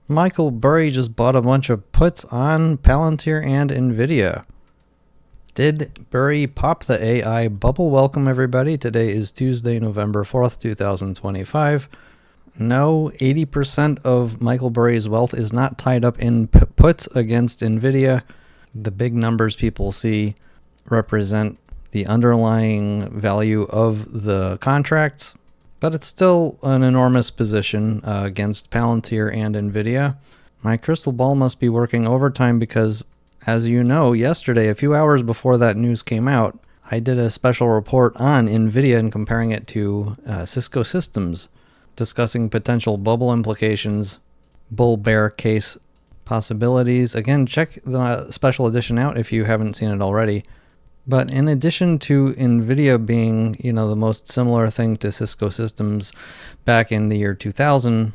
Michael Burry just bought a bunch of puts on Palantir and Nvidia. Did Burry pop the AI bubble? Welcome everybody. Today is Tuesday, November 4th, 2025. No, 80% of Michael Burry's wealth is not tied up in puts against Nvidia. The big numbers people see represent the underlying value of the contracts, but it's still an enormous position against Palantir and Nvidia. My crystal ball must be working overtime because, as you know, yesterday, a few hours before that news came out, I did a special report on Nvidia and comparing it to Cisco Systems, discussing potential bubble implications, bull-bear case possibilities. Again, check the special edition out if you haven't seen it already. But in addition to Nvidia being, the most similar thing to Cisco Systems back in the year 2000,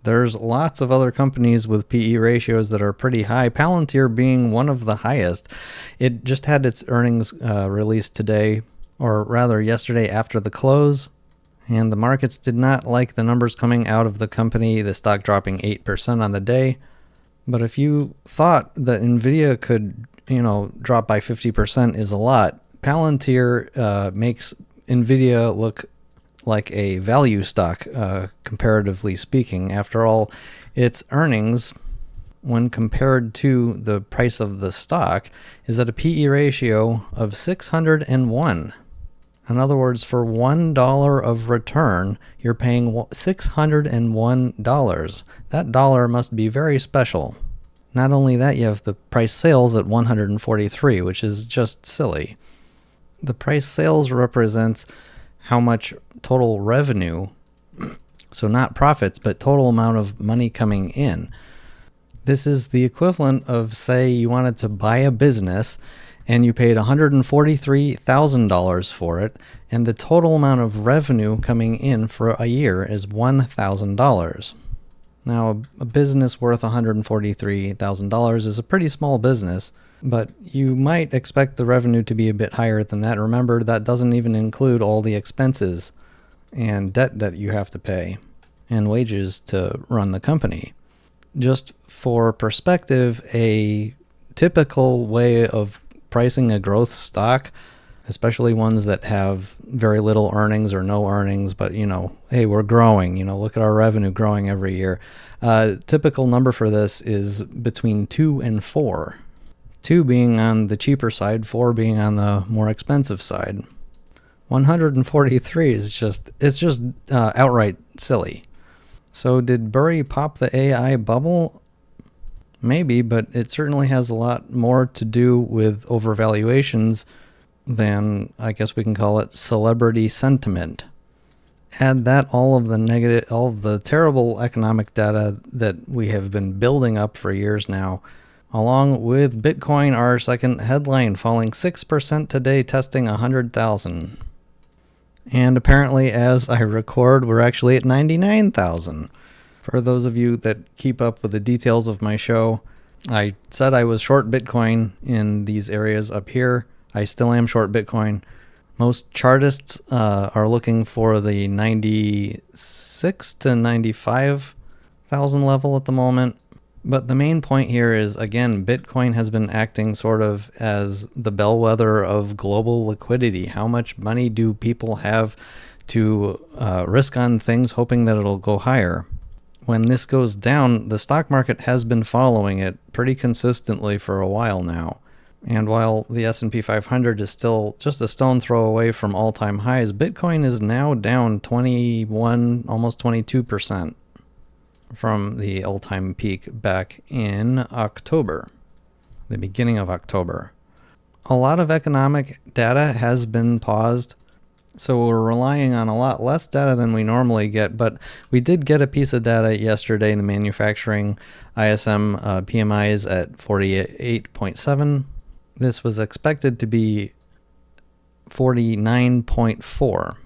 there's lots of other companies with PE ratios that are pretty high, Palantir being one of the highest. It just had its earnings released today, or rather yesterday after the close, and the markets did not like the numbers coming out of the company, the stock dropping 8% on the day. But if you thought that Nvidia could drop by 50% is a lot, Palantir makes Nvidia look like a value stock, comparatively speaking. After all, its earnings, when compared to the price of the stock, is at a PE ratio of 601. In other words, for $1 of return, you're paying $601. That dollar must be very special. Not only that, you have the price sales at 143, which is just silly. The price sales represents how much total revenue, so not profits, but total amount of money coming in. This is the equivalent of, say, you wanted to buy a business and you paid $143,000 for it, and the total amount of revenue coming in for a year is $1,000. Now, a business worth $143,000 is a pretty small business, but you might expect the revenue to be a bit higher than that. Remember, that doesn't even include all the expenses and debt that you have to pay and wages to run the company. Just for perspective, a typical way of pricing a growth stock, especially ones that have very little earnings or no earnings, but hey, we're growing, look at our revenue growing every year. Typical number for this is between 2 and 4. 2 being on the cheaper side, 4 being on the more expensive side. 143 is just outright silly. So did Burry pop the AI bubble? Maybe, but it certainly has a lot more to do with overvaluations than, I guess we can call it, celebrity sentiment. Add that all of the terrible economic data that we have been building up for years now, along with Bitcoin, our second headline, falling 6% today, testing 100,000. And apparently, as I record, we're actually at 99,000. For those of you that keep up with the details of my show, I said I was short Bitcoin in these areas up here. I still am short Bitcoin. Most chartists are looking for the 96 to 95,000 level at the moment. But the main point here is, again, Bitcoin has been acting sort of as the bellwether of global liquidity. How much money do people have to risk on things hoping that it'll go higher? When this goes down, the stock market has been following it pretty consistently for a while now. And while the S&P 500 is still just a stone throw away from all-time highs, Bitcoin is now down 21, almost 22% from the all-time peak back in October, the beginning of October. A lot of economic data has been paused, so we're relying on a lot less data than we normally get, but we did get a piece of data yesterday in the manufacturing ISM PMIs at 48.7. This was expected to be 49.4.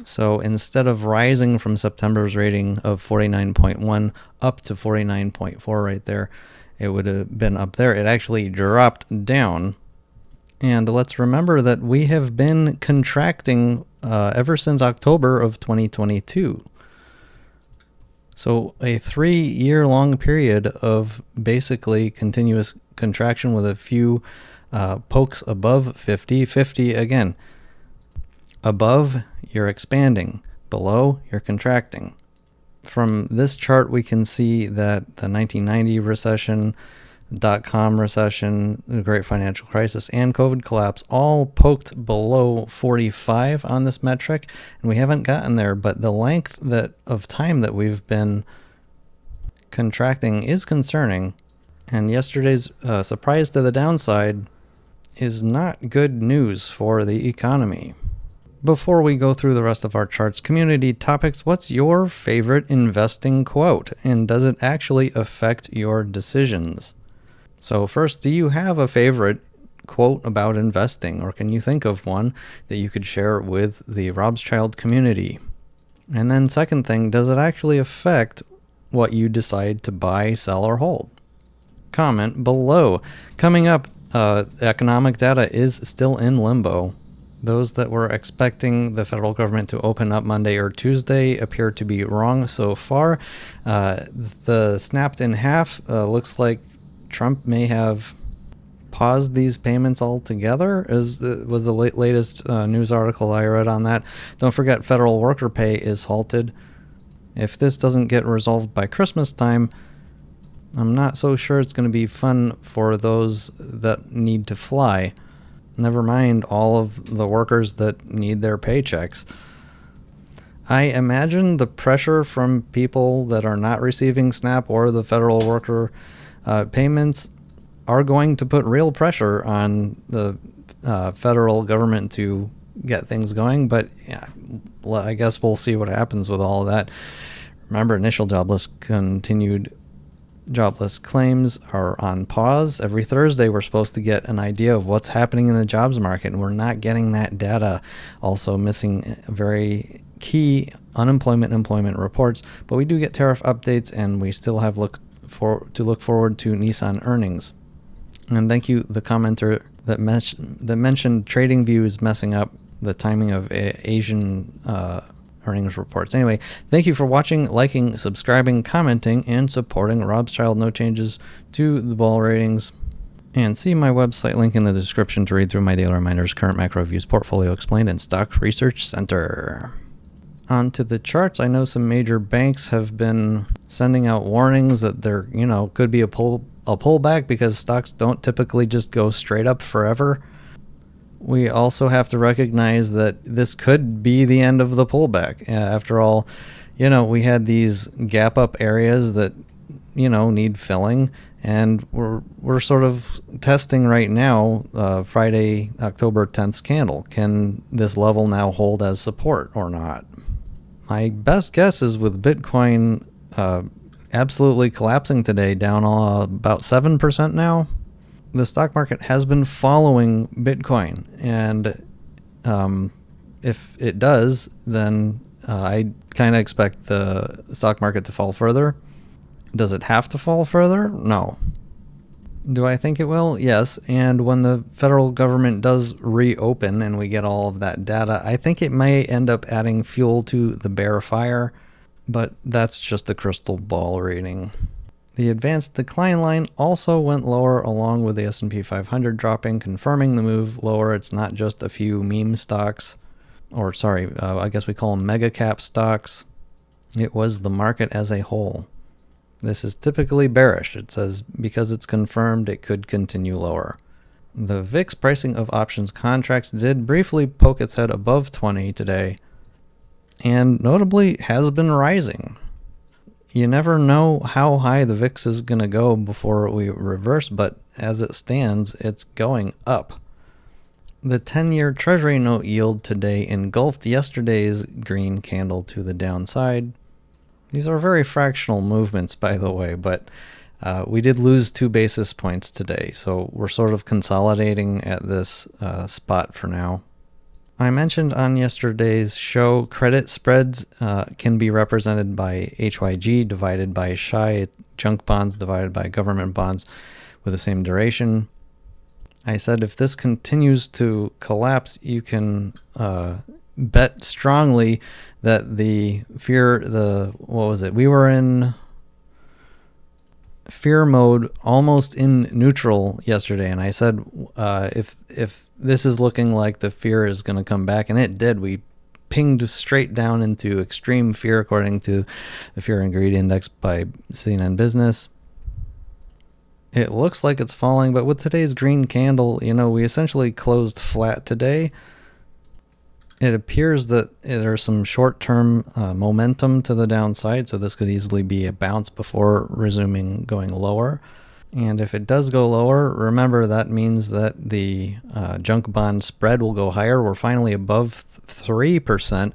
So instead of rising from September's rating of 49.1 up to 49.4 right there, it would have been up there. It actually dropped down. And let's remember that we have been contracting ever since October of 2022. So a 3-year-long period of basically continuous contraction with a few pokes above 50. 50 again. Above, you're expanding. Below, you're contracting. From this chart, we can see that the 1990 recession, dot-com recession, the Great Financial Crisis, and COVID collapse all poked below 45 on this metric, and we haven't gotten there, but the length of time that we've been contracting is concerning, and yesterday's surprise to the downside is not good news for the economy. Before we go through the rest of our charts, community topics, what's your favorite investing quote, and does it actually affect your decisions? So first, do you have a favorite quote about investing, or can you think of one that you could share with the Robschild community? And then second thing, does it actually affect what you decide to buy, sell, or hold? Comment below. Coming up, economic data is still in limbo. Those that were expecting the federal government to open up Monday or Tuesday appear to be wrong so far. The snapped in half looks like Trump may have paused these payments altogether, was the latest news article I read on that. Don't forget, federal worker pay is halted. If this doesn't get resolved by Christmas time, I'm not so sure it's going to be fun for those that need to fly. Never mind all of the workers that need their paychecks. I imagine the pressure from people that are not receiving SNAP or the federal worker payments are going to put real pressure on the federal government to get things going. But yeah, I guess we'll see what happens with all of that. Remember, initial continued jobless claims are on pause. Every Thursday, we're supposed to get an idea of what's happening in the jobs market, and we're not getting that data. Also missing very key unemployment and employment reports, but we do get tariff updates, and we still have to look forward to Nissan earnings. And thank you, the commenter that mentioned TradingView is messing up the timing of Asian earnings reports. Anyway, thank you for watching, liking, subscribing, commenting, and supporting Robschild. No changes to the ball ratings. And see my website link in the description to read through my daily reminders, current macro views, portfolio explained, and stock research center. On to the charts. I know some major banks have been sending out warnings that there, could be a pullback because stocks don't typically just go straight up forever. We also have to recognize that this could be the end of the pullback. After all, we had these gap up areas that, need filling, and we're sort of testing right now, Friday, October 10th candle. Can this level now hold as support or not? My best guess is with Bitcoin absolutely collapsing today, down about 7% now. The stock market has been following Bitcoin, and if it does, then I kind of expect the stock market to fall further. Does it have to fall further? No. Do I think it will? Yes. And when the federal government does reopen and we get all of that data, I think it may end up adding fuel to the bear fire, but that's just a crystal ball reading. The advanced decline line also went lower, along with the S&P 500 dropping, confirming the move lower. It's not just a few meme stocks, I guess we call them mega cap stocks. It was the market as a whole. This is typically bearish. It says because it's confirmed, it could continue lower. The VIX pricing of options contracts did briefly poke its head above 20 today, and notably has been rising. You never know how high the VIX is going to go before we reverse, but as it stands, it's going up. The 10-year Treasury note yield today engulfed yesterday's green candle to the downside. These are very fractional movements, by the way, but we did lose 2 basis points today, so we're sort of consolidating at this spot for now. I mentioned on yesterday's show, credit spreads can be represented by HYG divided by SHI, junk bonds divided by government bonds with the same duration. I said if this continues to collapse, you can bet strongly that we were in fear mode, almost in neutral yesterday, and I said if this is looking like the fear is going to come back, and it did. We pinged straight down into extreme fear according to the Fear and Greed Index by CNN Business. It looks like it's falling, but with today's green candle, we essentially closed flat today. It appears that there's some short-term momentum to the downside, so this could easily be a bounce before resuming going lower. And if it does go lower, remember that means that the junk bond spread will go higher. We're finally above 3%,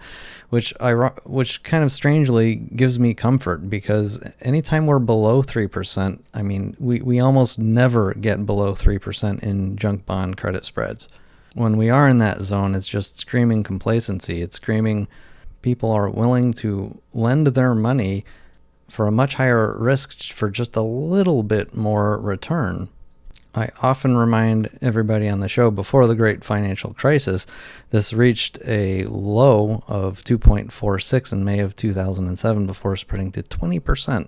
which kind of strangely gives me comfort, because anytime we're below 3%, I mean, we almost never get below 3% in junk bond credit spreads. When we are in that zone, it's just screaming complacency. It's screaming people are willing to lend their money for a much higher risk for just a little bit more return. I often remind everybody on the show, before the great financial crisis, this reached a low of 2.46 in May of 2007 before spreading to 20%.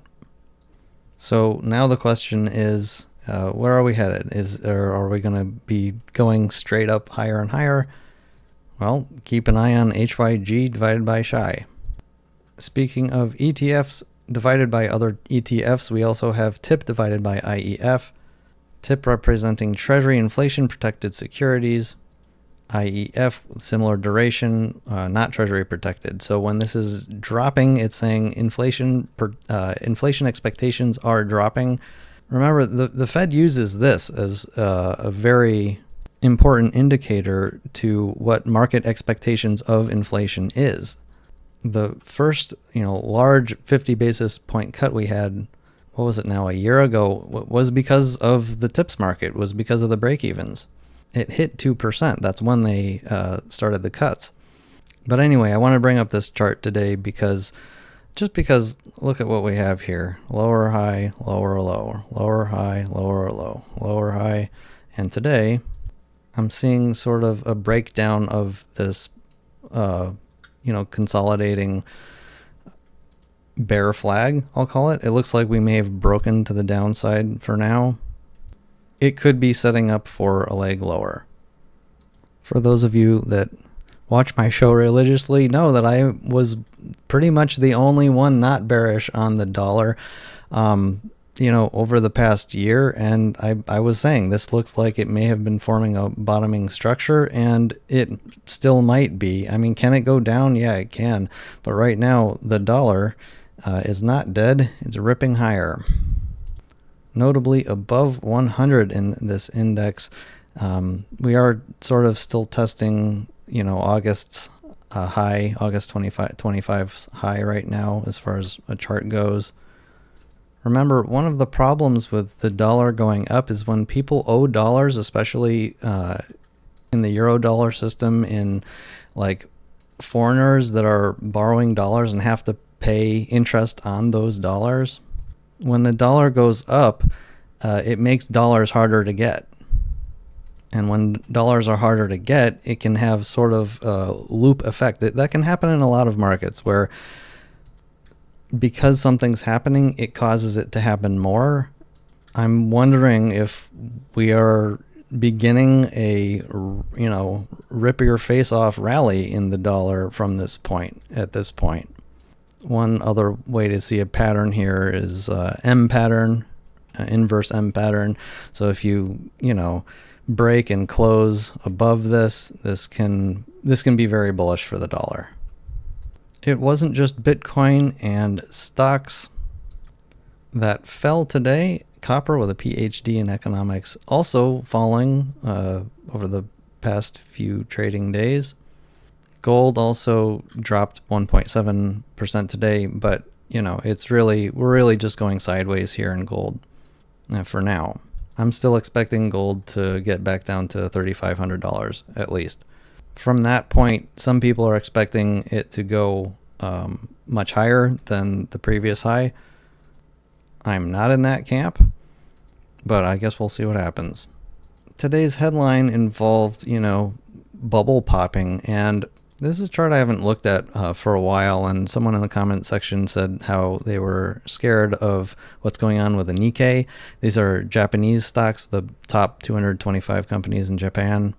So now the question is, where are we headed? Are we going to be going straight up higher and higher? Well, keep an eye on HYG divided by SHI. Speaking of ETFs divided by other ETFs, we also have TIP divided by IEF. TIP representing Treasury inflation protected securities. IEF, similar duration, not Treasury protected. So when this is dropping, it's saying inflation expectations are dropping. Remember, the Fed uses this as a very important indicator to what market expectations of inflation is. The first, large 50 basis point cut we had, what was it now, a year ago, was because of the TIPS market, was because of the break-evens. It hit 2%. That's when they started the cuts. But anyway, I want to bring up this chart today because look at what we have here. Lower high, lower low, lower high, lower low, lower high. And today, I'm seeing sort of a breakdown of this consolidating bear flag, I'll call it. It looks like we may have broken to the downside for now. It could be setting up for a leg lower. For those of you that watch my show religiously, know that I was pretty much the only one not bearish on the dollar over the past year, and I was saying this looks like it may have been forming a bottoming structure, and it still might be. I mean, can it go down? Yeah, it can. But right now, the dollar is not dead. It's ripping higher. Notably above 100 in this index. We are sort of still testing, August's high, August 25's high right now as far as a chart goes. Remember, one of the problems with the dollar going up is when people owe dollars, especially in the euro dollar system, in like foreigners that are borrowing dollars and have to pay interest on those dollars. When the dollar goes up, it makes dollars harder to get. And when dollars are harder to get, it can have sort of a loop effect. That can happen in a lot of markets where because something's happening, it causes it to happen more. I'm wondering if we are beginning a, rip your face off rally in the dollar from this point, at this point. One other way to see a pattern here is M pattern, inverse M pattern. So if you, break and close above this can be very bullish for the dollar. It wasn't just Bitcoin and stocks that fell today. Copper, with a PhD in economics, also falling over the past few trading days. Gold also dropped 1.7% today, but we're really just going sideways here in gold for now. I'm still expecting gold to get back down to $3,500 at least. From that point, some people are expecting it to go much higher than the previous high. I'm not in that camp, but I guess we'll see what happens. Today's headline involved, bubble popping, and This is a chart I haven't looked at for a while, and someone in the comment section said how they were scared of what's going on with the Nikkei. These are Japanese stocks, the top 225 companies in Japan.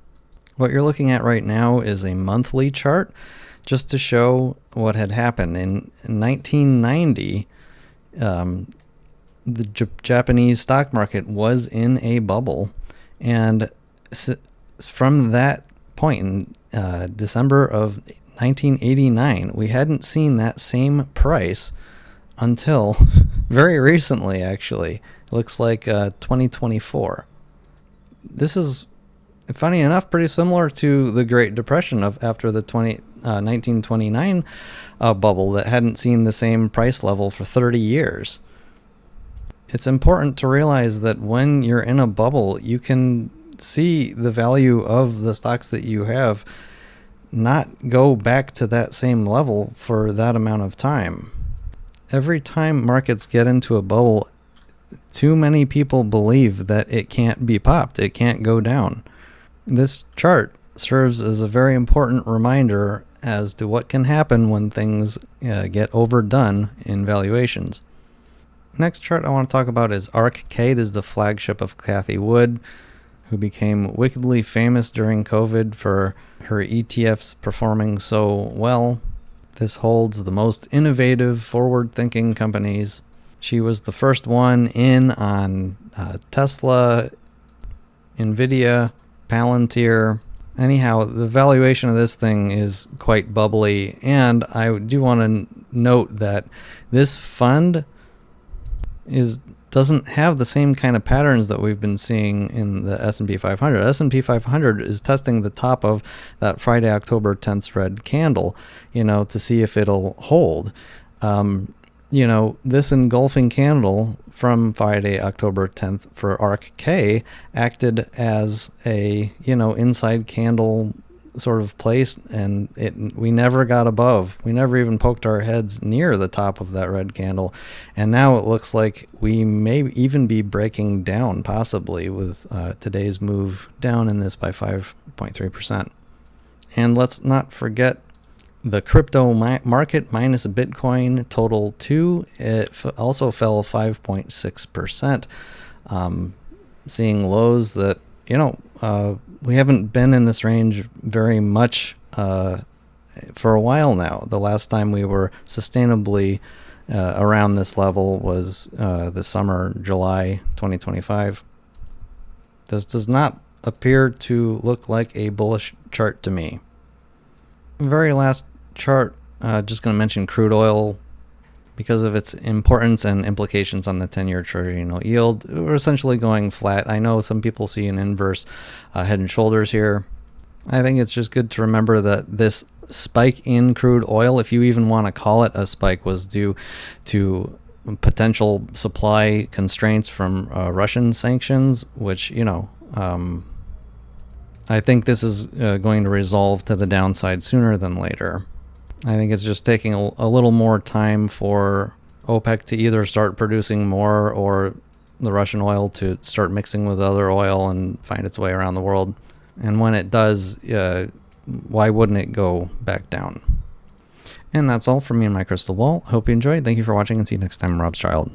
What you're looking at right now is a monthly chart, just to show what had happened. In 1990, the Japanese stock market was in a bubble, and from that point in December of 1989, we hadn't seen that same price until very recently, actually. It looks like 2024. This is, funny enough, pretty similar to the Great Depression of after the 1929 bubble that hadn't seen the same price level for 30 years. It's important to realize that when you're in a bubble, you can see the value of the stocks that you have not go back to that same level for that amount of time. Every time markets get into a bubble, too many people believe that it can't be popped, it can't go down. This chart serves as a very important reminder as to what can happen when things get overdone in valuations. Next chart I want to talk about is ARK-K. This is the flagship of Cathie Wood, who became wickedly famous during COVID for her ETFs performing so well. This holds the most innovative, forward-thinking companies. She was the first one in on Tesla, Nvidia, Palantir. Anyhow, the valuation of this thing is quite bubbly, and I do want to note that this fund doesn't have the same kind of patterns that we've been seeing in the S&P 500. S&P 500 is testing the top of that Friday, October 10th red candle, to see if it'll hold. This engulfing candle from Friday, October 10th for ARK-K acted as a, inside candle sort of place, and we never got above. We never even poked our heads near the top of that red candle, and now it looks like we may even be breaking down, possibly with today's move down in this by 5.3%. And let's not forget the crypto market minus Bitcoin total 2. It also fell 5.6%, seeing lows that we haven't been in this range very much for a while now. The last time we were sustainably around this level was the summer, July 2025. This does not appear to look like a bullish chart to me. Very last chart, just going to mention crude oil because of its importance and implications on the 10-year Treasury note yield. We're essentially going flat. I know some people see an inverse head and shoulders here. I think it's just good to remember that this spike in crude oil, if you even want to call it a spike, was due to potential supply constraints from Russian sanctions, which, I think this is going to resolve to the downside sooner than later. I think it's just taking a little more time for OPEC to either start producing more or the Russian oil to start mixing with other oil and find its way around the world. And when it does, why wouldn't it go back down? And that's all from me and my crystal ball. Hope you enjoyed. Thank you for watching, and see you next time. Robschild.